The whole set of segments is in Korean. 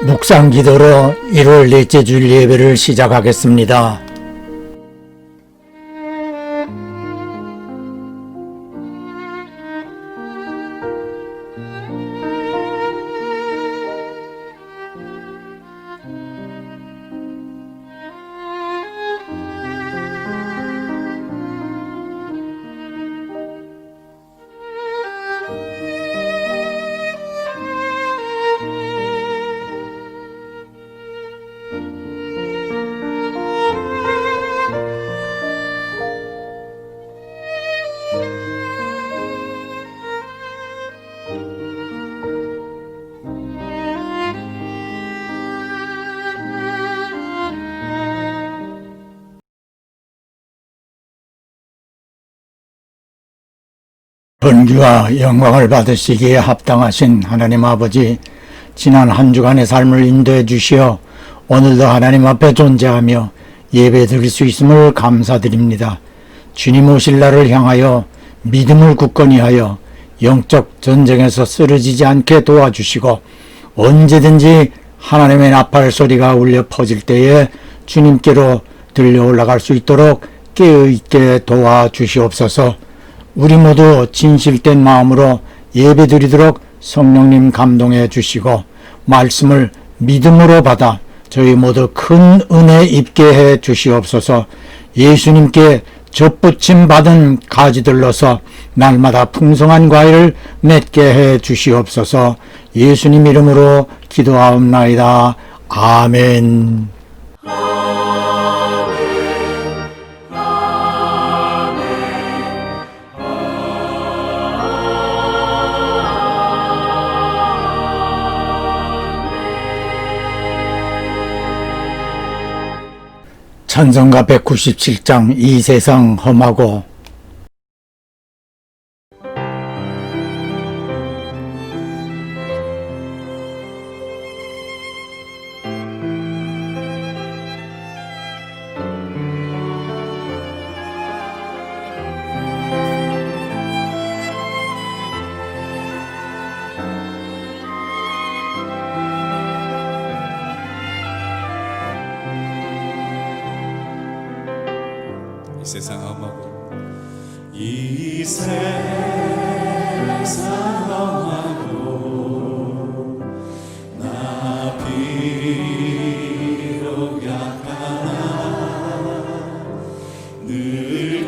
묵상 기도로 1월 넷째 주일 예배를 시작하겠습니다. 번기와 영광을 받으시기에 합당하신 하나님 아버지, 지난 한 주간의 삶을 인도해 주시어 오늘도 하나님 앞에 존재하며 예배 드릴 수 있음을 감사드립니다. 주님 오실 날을 향하여 믿음을 굳건히 하여 영적 전쟁에서 쓰러지지 않게 도와주시고, 언제든지 하나님의 나팔 소리가 울려 퍼질 때에 주님께로 들려 올라갈 수 있도록 깨어있게 도와주시옵소서. 우리 모두 진실된 마음으로 예배드리도록 성령님 감동해 주시고, 말씀을 믿음으로 받아 저희 모두 큰 은혜 입게 해 주시옵소서. 예수님께 접붙임 받은 가지들로서 날마다 풍성한 과일을 맺게 해 주시옵소서. 예수님 이름으로 기도하옵나이다. 아멘. 찬송가 197장 이 세상 험하고. 이 세상 험하고 이 세상 험하고 나 비록 약하나 늘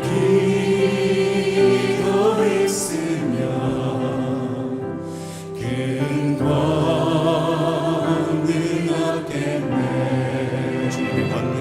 기도 있으며 근거는 없겠네. 주님의 권능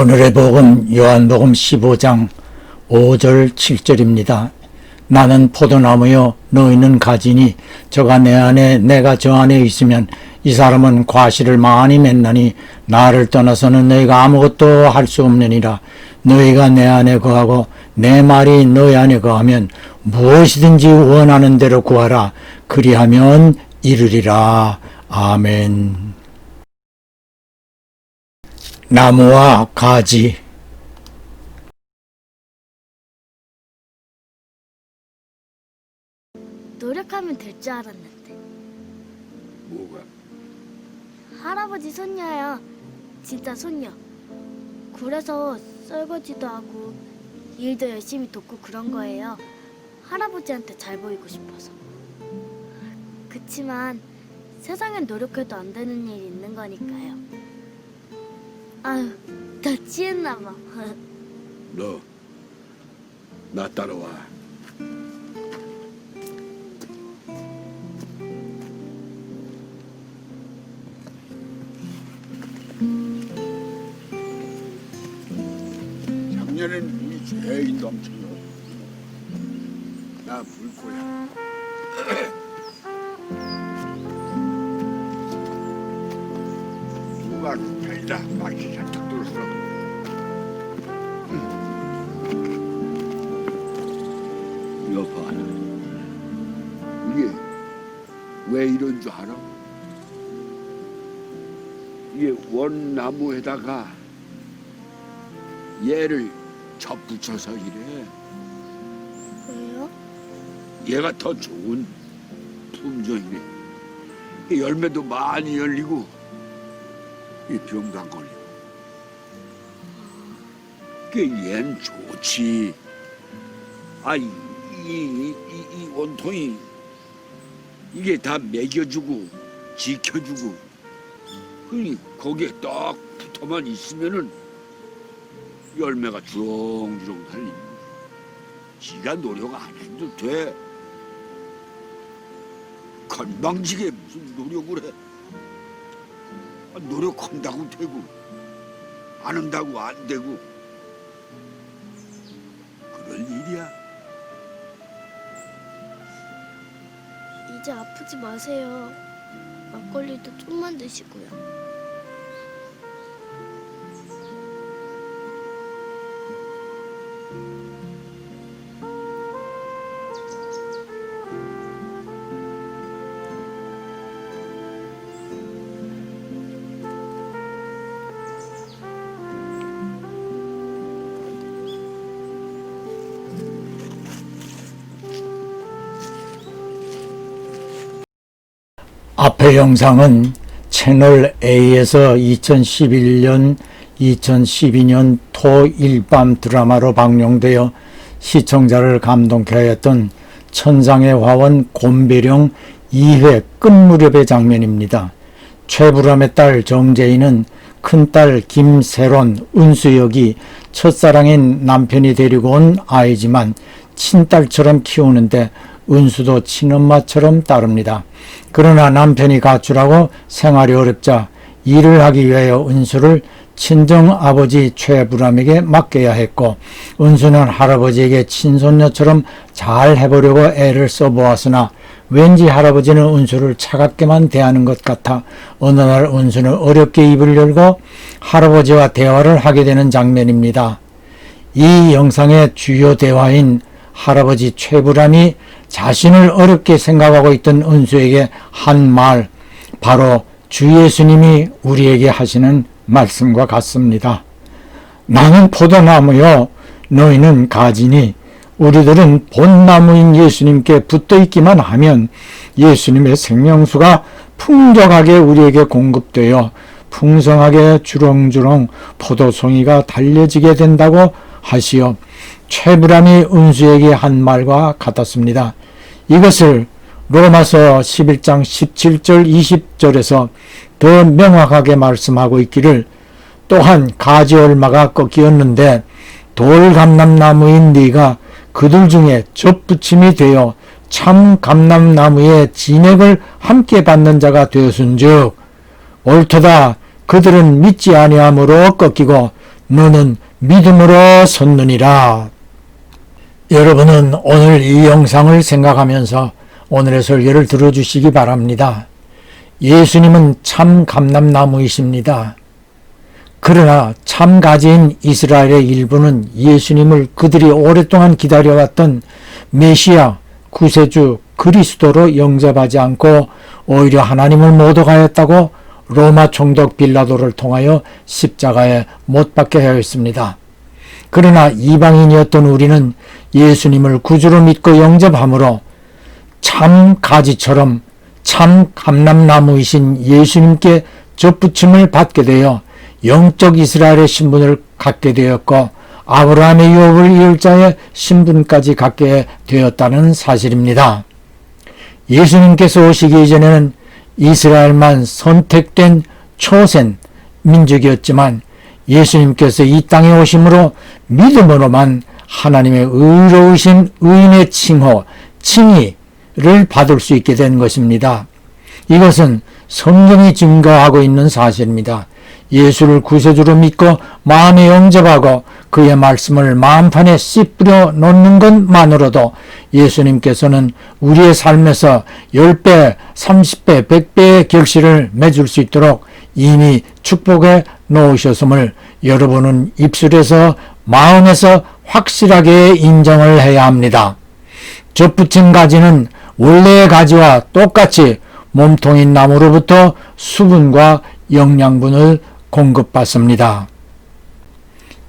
오늘의 복음 요한복음 15장 5절 7절입니다. 나는 포도나무요 너희는 가지니 저가 내 안에 내가 저 안에 있으면 이 사람은 과실을 많이 맺나니 나를 떠나서는 너희가 아무것도 할 수 없느니라. 너희가 내 안에 거하고 내 말이 너희 안에 거하면 무엇이든지 원하는 대로 구하라. 그리하면 이루리라. 아멘. 나무와 가지. 노력하면 될 줄 알았는데. 뭐가? 할아버지 손녀요. 진짜 손녀. 그래서 설거지도 하고 일도 열심히 돕고 그런 거예요. 할아버지한테 잘 보이고 싶어서. 그치만 세상엔 노력해도 안 되는 일이 있는 거니까요. 아유, 나 취했나 봐. 너, 나 따라와. 작년엔 물이 제일 넘쳐요. 나 물고야. 누가 별다 막이 잔뜩 들었어. 여봐, 이게 왜 이런 줄 알아? 이게 원나무에다가 얘를 접붙여서 이래. 왜요? 얘가 더 좋은 품종이네. 이 열매도 많이 열리고 이 병도 안 걸리고. 그 얘는 좋지. 아, 이 원통이 이게 다 먹여주고 지켜주고. 그러니 거기에 딱 붙어만 있으면은 열매가 주렁주렁 달리는 거야. 지가 노력 안 해도 돼. 건방지게 무슨 노력을 해. 노력한다고 되고 안 한다고 안 되고 그럴 일이야. 이제 아프지 마세요. 막걸리도 좀만 드시고요. 앞의 영상은 채널 A에서 2011년, 2012년 토 일밤 드라마로 방영되어 시청자를 감동케 하였던 천상의 화원 곰배령 2회 끝 무렵의 장면입니다. 최불암의 딸 정재인은 큰딸 김세론, 은수역이 첫사랑인 남편이 데리고 온 아이지만 친딸처럼 키우는데 은수도 친엄마처럼 따릅니다. 그러나 남편이 가출하고 생활이 어렵자 일을 하기 위하여 은수를 친정아버지 최불암에게 맡겨야 했고, 은수는 할아버지에게 친손녀처럼 잘 해보려고 애를 써보았으나 왠지 할아버지는 은수를 차갑게만 대하는 것 같아 어느 날 은수는 어렵게 입을 열고 할아버지와 대화를 하게 되는 장면입니다. 이 영상의 주요 대화인 할아버지 최불암이 자신을 어렵게 생각하고 있던 은수에게 한 말, 바로 주 예수님이 우리에게 하시는 말씀과 같습니다. 나는 포도나무요 너희는 가지니, 우리들은 본나무인 예수님께 붙어있기만 하면 예수님의 생명수가 풍족하게 우리에게 공급되어 풍성하게 주렁주렁 포도송이가 달려지게 된다고 하시어 최불암이 은수에게 한 말과 같았습니다. 이것을 로마서 11장 17절 20절에서 더 명확하게 말씀하고 있기를, 또한 가지 얼마가 꺾이었는데 돌감람나무인 네가 그들 중에 접붙임이 되어 참 감람나무의 진액을 함께 받는 자가 되었은즉 옳도다. 그들은 믿지 아니함으로 꺾이고 너는 믿음으로 섰느니라. 여러분은 오늘 이 영상을 생각하면서 오늘의 설교를 들어주시기 바랍니다. 예수님은 참 감람나무이십니다. 그러나 참 가지인 이스라엘의 일부는 예수님을 그들이 오랫동안 기다려왔던 메시아, 구세주, 그리스도로 영접하지 않고 오히려 하나님을 모독하였다고 로마 총독 빌라도를 통하여 십자가에 못 박게 하였습니다. 그러나 이방인이었던 우리는 예수님을 구주로 믿고 영접함으로 참 가지처럼 참 감람나무이신 예수님께 접붙임을 받게 되어 영적 이스라엘의 신분을 갖게 되었고 아브라함의 유업을 이을 자의 신분까지 갖게 되었다는 사실입니다. 예수님께서 오시기 이전에는 이스라엘만 선택된 초센 민족이었지만 예수님께서 이 땅에 오심으로 믿음으로만 하나님의 의로우신 의인의 칭호, 칭의를 받을 수 있게 된 것입니다. 이것은 성경이 증거하고 있는 사실입니다. 예수를 구세주로 믿고 마음에 영접하고 그의 말씀을 마음판에 씨 뿌려 놓는 것만으로도 예수님께서는 우리의 삶에서 10배, 30배, 100배의 결실을 맺을 수 있도록 이미 축복해 놓으셨음을 여러분은 입술에서 마음에서 확실하게 인정을 해야 합니다. 접붙인 가지는 원래의 가지와 똑같이 몸통인 나무로부터 수분과 영양분을 공급받습니다.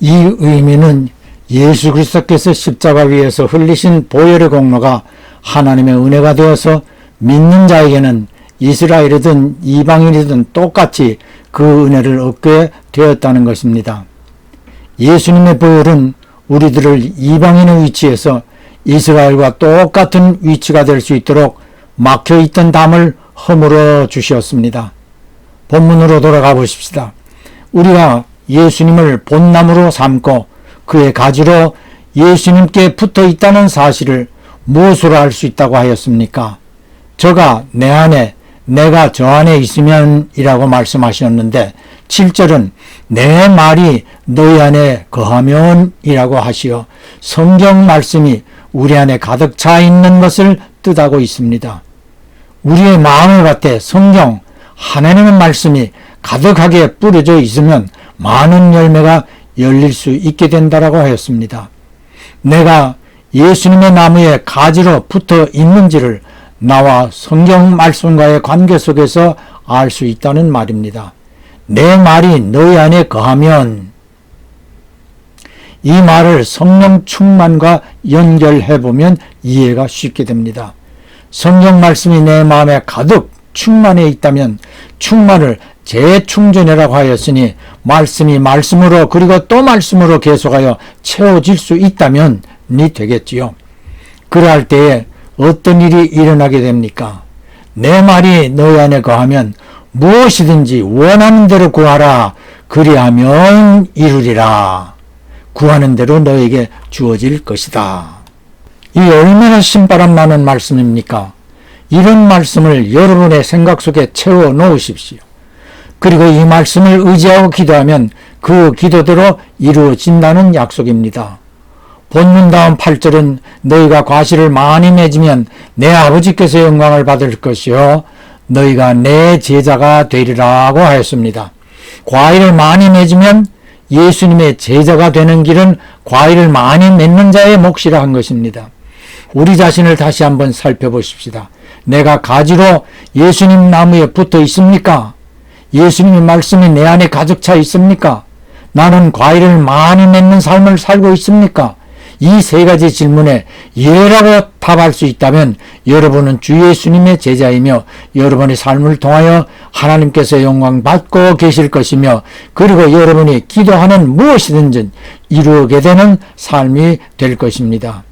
이 의미는 예수 그리스도께서 십자가 위에서 흘리신 보혈의 공로가 하나님의 은혜가 되어서 믿는 자에게는 이스라엘이든 이방인이든 똑같이 그 은혜를 얻게 되었다는 것입니다. 예수님의 보혈은 우리들을 이방인의 위치에서 이스라엘과 똑같은 위치가 될 수 있도록 막혀있던 담을 허물어 주셨습니다. 본문으로 돌아가 보십시다. 우리가 예수님을 본나무로 삼고 그의 가지로 예수님께 붙어 있다는 사실을 무엇으로 알 수 있다고 하였습니까? 저가 내 안에 내가 저 안에 있으면 이라고 말씀하셨는데 7절은 내 말이 너희 안에 거하면 이라고 하시어 성경 말씀이 우리 안에 가득 차 있는 것을 뜻하고 있습니다. 우리의 마음을 갖대 성경 하나님의 말씀이 가득하게 뿌려져 있으면 많은 열매가 열릴 수 있게 된다라고 하였습니다. 내가 예수님의 나무에 가지로 붙어 있는지를 나와 성경 말씀과의 관계 속에서 알 수 있다는 말입니다. 내 말이 너희 안에 거하면, 이 말을 성령 충만과 연결해보면 이해가 쉽게 됩니다. 성경 말씀이 내 마음에 가득 충만해 있다면 충만을 재충전이라고 하였으니 말씀이 말씀으로 그리고 또 말씀으로 계속하여 채워질 수 있다면 니 되겠지요. 그러할 때에 어떤 일이 일어나게 됩니까? 내 말이 너희 안에 거하면 무엇이든지 원하는 대로 구하라. 그리하면 이루리라. 구하는 대로 너에게 주어질 것이다. 이 얼마나 신바람 나는 말씀입니까? 이런 말씀을 여러분의 생각 속에 채워 놓으십시오. 그리고 이 말씀을 의지하고 기도하면 그 기도대로 이루어진다는 약속입니다. 본문 다음 8절은 너희가 과실을 많이 맺으면 내 아버지께서 영광을 받을 것이요 너희가 내 제자가 되리라고 하였습니다. 과일을 많이 맺으면 예수님의 제자가 되는 길은 과일을 많이 맺는 자의 몫이라 한 것입니다. 우리 자신을 다시 한번 살펴보십시다. 내가 가지로 예수님 나무에 붙어 있습니까? 예수님의 말씀이 내 안에 가득 차 있습니까? 나는 과일을 많이 맺는 삶을 살고 있습니까? 이 세 가지 질문에 예라고 답할 수 있다면 여러분은 주 예수님의 제자이며 여러분의 삶을 통하여 하나님께서 영광 받고 계실 것이며 그리고 여러분이 기도하는 무엇이든지 이루게 되는 삶이 될 것입니다.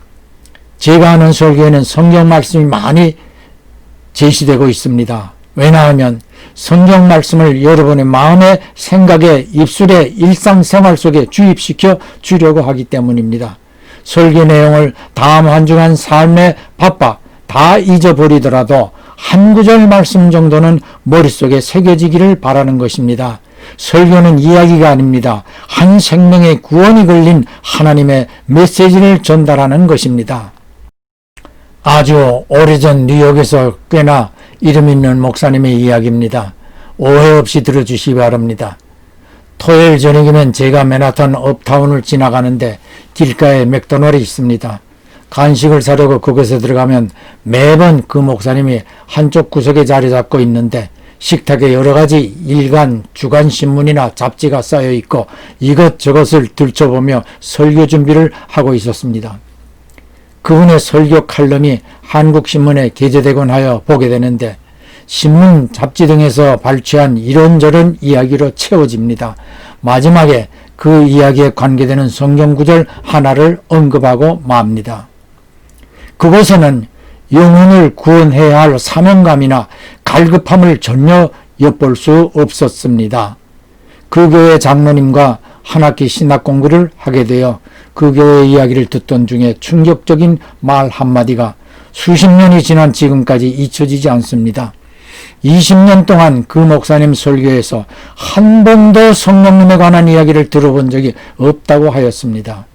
제가 하는 설교에는 성경 말씀이 많이 제시되고 있습니다. 왜냐하면 성경 말씀을 여러분의 마음에, 생각에, 입술에, 일상생활 속에 주입시켜 주려고 하기 때문입니다. 설교 내용을 다음 한 주간 삶에 바빠 다 잊어버리더라도 한 구절 말씀 정도는 머릿속에 새겨지기를 바라는 것입니다. 설교는 이야기가 아닙니다. 한 생명의 구원이 걸린 하나님의 메시지를 전달하는 것입니다. 아주 오래전 뉴욕에서 꽤나 이름 있는 목사님의 이야기입니다. 오해 없이 들어주시기 바랍니다. 토요일 저녁이면 제가 맨하탄 업타운을 지나가는데 길가에 맥도날이 있습니다. 간식을 사려고 그곳에 들어가면 매번 그 목사님이 한쪽 구석에 자리 잡고 있는데 식탁에 여러 가지 일간, 주간 신문이나 잡지가 쌓여 있고 이것저것을 들춰보며 설교 준비를 하고 있었습니다. 그분의 설교 칼럼이 한국신문에 게재되곤 하여 보게 되는데 신문, 잡지 등에서 발췌한 이런저런 이야기로 채워집니다. 마지막에 그 이야기에 관계되는 성경구절 하나를 언급하고 맙니다. 그곳에는 영혼을 구원해야 할 사명감이나 갈급함을 전혀 엿볼 수 없었습니다. 그 교회 장로님과 한 학기 신학 공부를 하게 되어 그 교회 이야기를 듣던 중에 충격적인 말 한마디가 수십 년이 지난 지금까지 잊혀지지 않습니다. 20년 동안 그 목사님 설교에서 한 번도 성령님에 관한 이야기를 들어본 적이 없다고 하였습니다.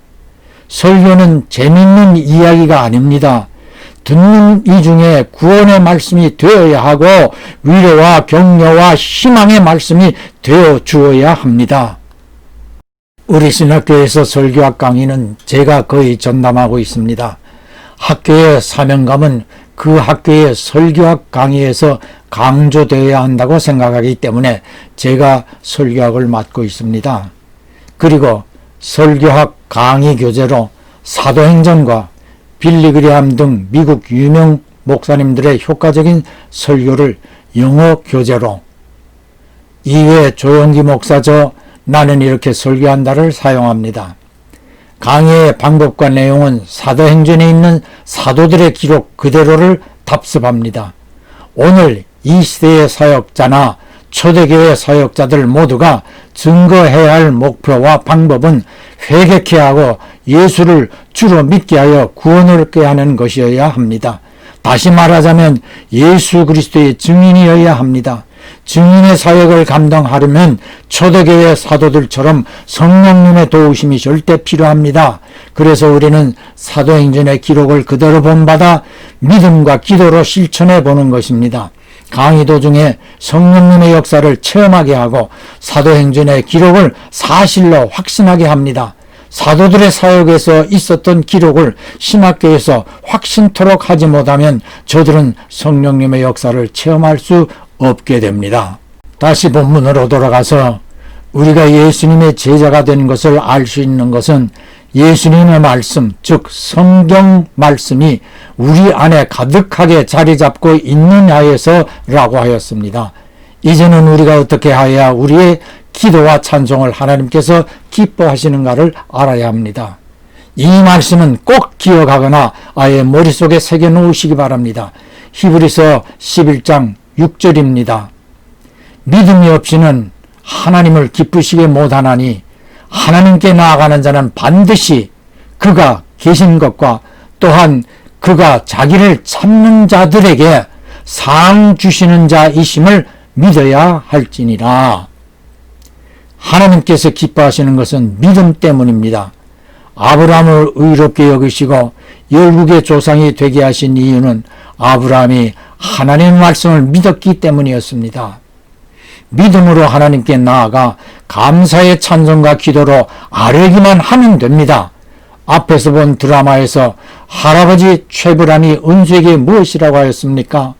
설교는 재밌는 이야기가 아닙니다. 듣는 이 중에 구원의 말씀이 되어야 하고 위로와 격려와 희망의 말씀이 되어 주어야 합니다. 우리 신학교에서 설교학 강의는 제가 거의 전담하고 있습니다. 학교의 사명감은 그 학교의 설교학 강의에서 강조되어야 한다고 생각하기 때문에 제가 설교학을 맡고 있습니다. 그리고 설교학 강의 교재로 사도행전과 빌리그리함 등 미국 유명 목사님들의 효과적인 설교를 영어 교재로 이외 조용기 목사저 나는 이렇게 설교한다를 사용합니다. 강의의 방법과 내용은 사도행전에 있는 사도들의 기록 그대로를 답습합니다. 오늘 이 시대의 사역자나 초대교회 사역자들 모두가 증거해야 할 목표와 방법은 회개케 하고 예수를 주로 믿게 하여 구원을 얻게 하는 것이어야 합니다. 다시 말하자면 예수 그리스도의 증인이어야 합니다. 증인의 사역을 감당하려면 초대교회 사도들처럼 성령님의 도우심이 절대 필요합니다. 그래서 우리는 사도행전의 기록을 그대로 본받아 믿음과 기도로 실천해 보는 것입니다. 강의 도중에 성령님의 역사를 체험하게 하고 사도행전의 기록을 사실로 확신하게 합니다. 사도들의 사역에서 있었던 기록을 신학교에서 확신토록 하지 못하면 저들은 성령님의 역사를 체험할 수 없게 됩니다. 다시 본문으로 돌아가서 우리가 예수님의 제자가 된 것을 알 수 있는 것은 예수님의 말씀, 즉 성경 말씀이 우리 안에 가득하게 자리 잡고 있느냐에서라고 하였습니다. 이제는 우리가 어떻게 하여야 우리의 기도와 찬송을 하나님께서 기뻐하시는가를 알아야 합니다. 이 말씀은 꼭 기억하거나 아예 머릿속에 새겨 놓으시기 바랍니다. 히브리서 11장 6절입니다. 믿음이 없이는 하나님을 기쁘시게 못하나니 하나님께 나아가는 자는 반드시 그가 계신 것과 또한 그가 자기를 찾는 자들에게 상 주시는 자이심을 믿어야 할지니라. 하나님께서 기뻐하시는 것은 믿음 때문입니다. 아브라함을 의롭게 여기시고 열국의 조상이 되게 하신 이유는 아브라함이 하나님의 말씀을 믿었기 때문이었습니다. 믿음으로 하나님께 나아가 감사의 찬송과 기도로 아뢰기만 하면 됩니다. 앞에서 본 드라마에서 할아버지 최불암이 은수에게 무엇이라고 하였습니까?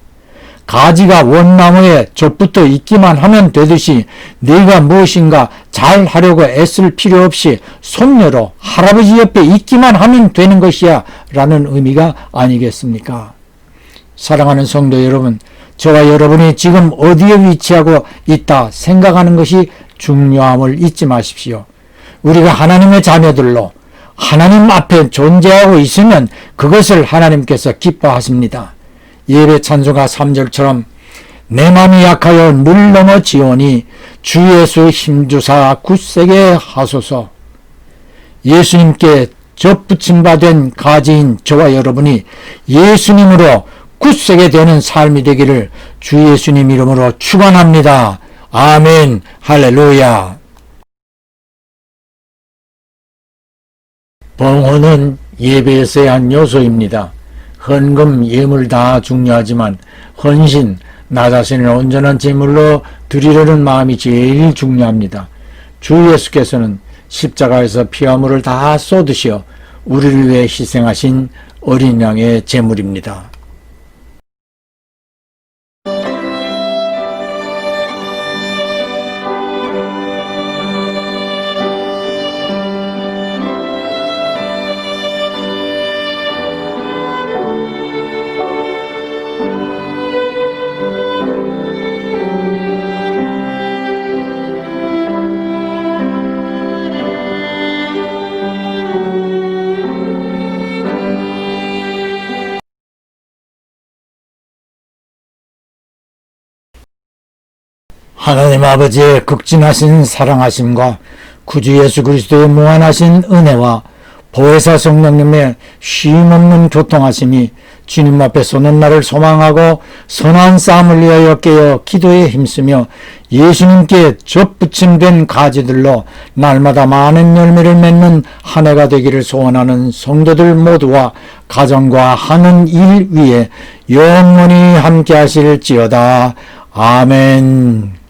가지가 원나무에 젖부터 있기만 하면 되듯이 네가 무엇인가 잘 하려고 애쓸 필요 없이 손녀로 할아버지 옆에 있기만 하면 되는 것이야 라는 의미가 아니겠습니까? 사랑하는 성도 여러분, 저와 여러분이 지금 어디에 위치하고 있다 생각하는 것이 중요함을 잊지 마십시오. 우리가 하나님의 자녀들로 하나님 앞에 존재하고 있으면 그것을 하나님께서 기뻐하십니다. 예배 찬송가 3절처럼 내 마음이 약하여 물 넘어지오니 주 예수 힘주사 굳세게 하소서. 예수님께 접붙임 바 된 가지인 저와 여러분이 예수님으로 굳세게 되는 삶이 되기를 주 예수님 이름으로 축원합니다. 아멘. 할렐루야. 봉헌은 예배에서의 한 요소입니다. 헌금, 예물 다 중요하지만 헌신, 나 자신을 온전한 제물로 드리려는 마음이 제일 중요합니다. 주 예수께서는 십자가에서 피와 물을 다 쏟으시어 우리를 위해 희생하신 어린 양의 제물입니다. 하나님 아버지의 극진하신 사랑하심과 구주 예수 그리스도의 무한하신 은혜와 보혜사 성령님의 쉼없는 교통하심이 주님 앞에 서는 날을 소망하고 선한 싸움을 위하여 깨어 기도에 힘쓰며 예수님께 접붙임된 가지들로 날마다 많은 열매를 맺는 한 해가 되기를 소원하는 성도들 모두와 가정과 하는 일 위에 영원히 함께 하실지어다. 아멘.